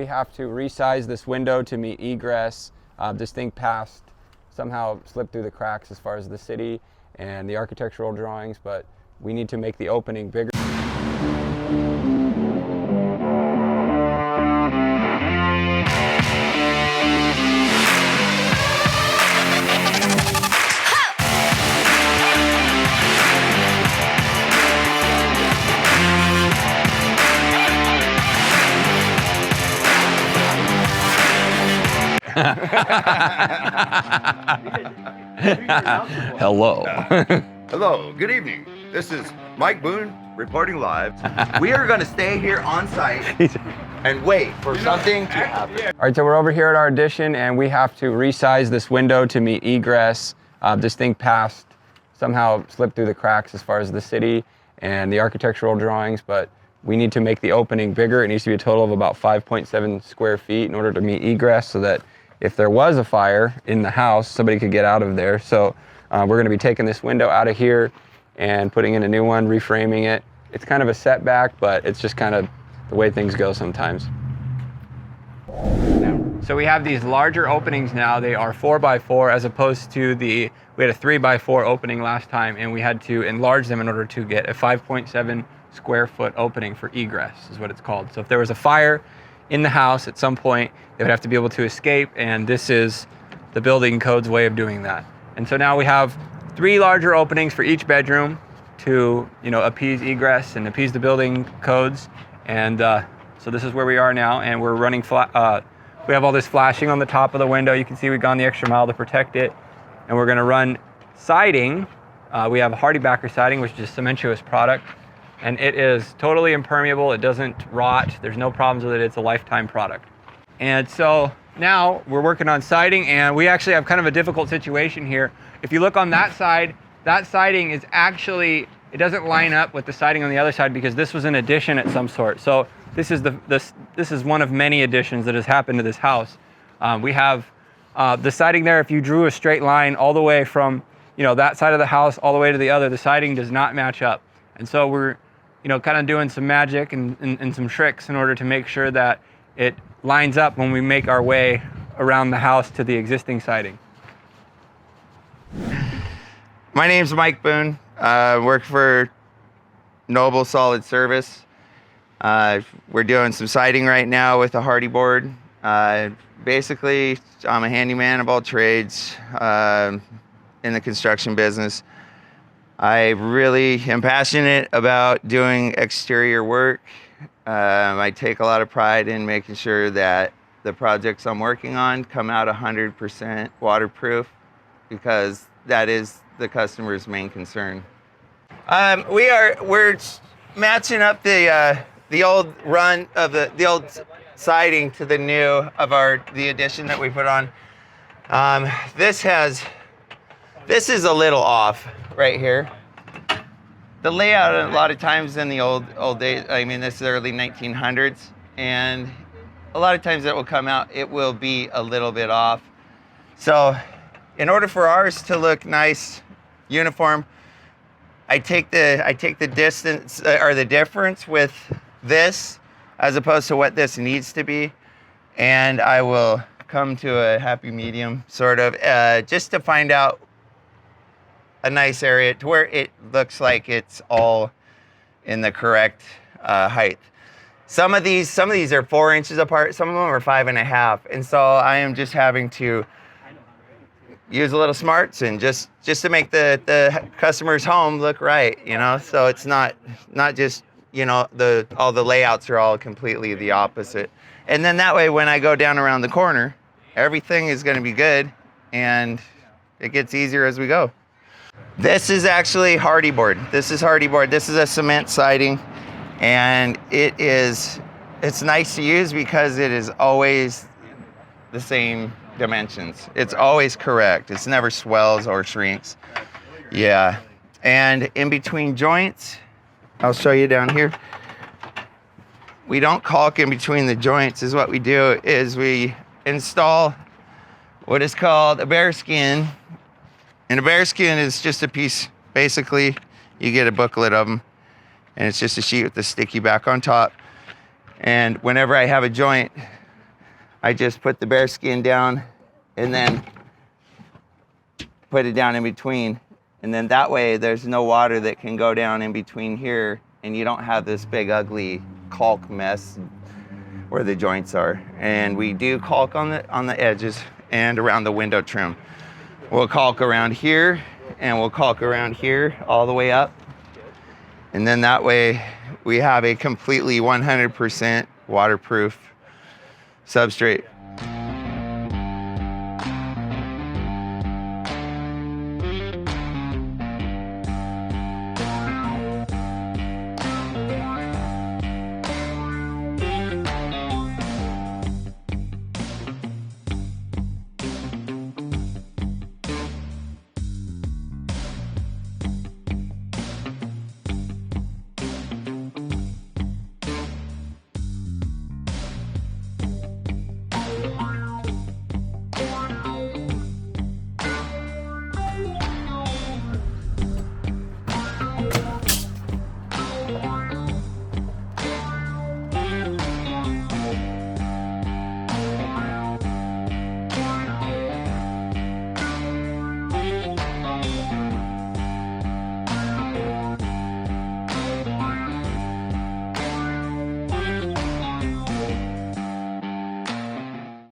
We have to resize this window to meet egress. This thing passed, somehow slipped through the cracks as far as the city and the architectural drawings, but we need to make the opening bigger. Hello. Hello, good evening. This is Mike Boon reporting live. We are going to stay here on site and wait for something to happen. All right, so we're over here at our addition and we have to resize this window to meet egress. This thing passed, somehow slipped through the cracks as far as the city and the architectural drawings, but we need to make the opening bigger. It needs to be a total of about 5.7 square feet in order to meet egress so that if there was a fire in the house, somebody could get out of there. So we're going to be taking this window out of here and putting in a new one, reframing it. It's kind of a setback, but it's just kind of the way things go sometimes. So we have these larger openings now. They are 4x4 as opposed to we had a 3x4 opening last time, and we had to enlarge them in order to get a 5.7 square foot opening for egress is what it's called. So if there was a fire in the house at some point, they would have to be able to escape, and this is the building code's way of doing that. And so now we have 3 larger openings for each bedroom to, appease egress and appease the building codes. And so this is where we are now, and we're running we have all this flashing on the top of the window. You can see we've gone the extra mile to protect it, and we're going to run siding. We have a Hardy Backer siding, which is a cementitious product, and it is totally impermeable. It doesn't rot. There's no problems with it. It's a lifetime product. And so now we're working on siding, and we actually have kind of a difficult situation here. If you look on that side, that siding is actually, it doesn't line up with the siding on the other side because this was an addition at some sort. So this is one of many additions that has happened to this house. We have the siding there. If you drew a straight line all the way from that side of the house all the way to the other, the siding does not match up. And so we're kind of doing some magic and some tricks in order to make sure that it lines up when we make our way around the house to the existing siding. My name's Mike Boon. I work for Noble Solid Service. We're doing some siding right now with a Hardy board. Basically, I'm a handyman of all trades in the construction business. I really am passionate about doing exterior work. I take a lot of pride in making sure that the projects I'm working on come out 100% waterproof, because that is the customer's main concern. We're matching up the old run of the old siding to the new of the addition that we put on. This is a little off right here. The layout a lot of times in the old days, this is early 1900s, and a lot of times it will come out, it will be a little bit off. So in order for ours to look nice, uniform, I take the distance or the difference with this as opposed to what this needs to be, and I will come to a happy medium sort of just to find out a nice area to where it looks like it's all in the correct height. Some of these are 4 inches apart. Some of them are 5.5, and so I am just having to use a little smarts and just to make the customer's home look right, So it's not just all the layouts are all completely the opposite, and then that way when I go down around the corner, everything is going to be good, and it gets easier as we go. This is actually Hardy board. This is Hardy board. This is a cement siding, and it's nice to use because it is always the same dimensions. It's always correct. It's never swells or shrinks. Yeah. And in between joints, I'll show you down here. We don't caulk in between the joints. Is what we do is we install what is called a bear skin. And a bear skin is just a piece, basically, you get a booklet of them, and it's just a sheet with the sticky back on top. And whenever I have a joint I just put the bear skin down and then put it down in between. And then that way there's no water that can go down in between here, and you don't have this big ugly caulk mess where the joints are. And we do caulk on the edges and around the window trim. We'll caulk around here and we'll caulk around here all the way up. And then that way we have a completely 100% waterproof substrate.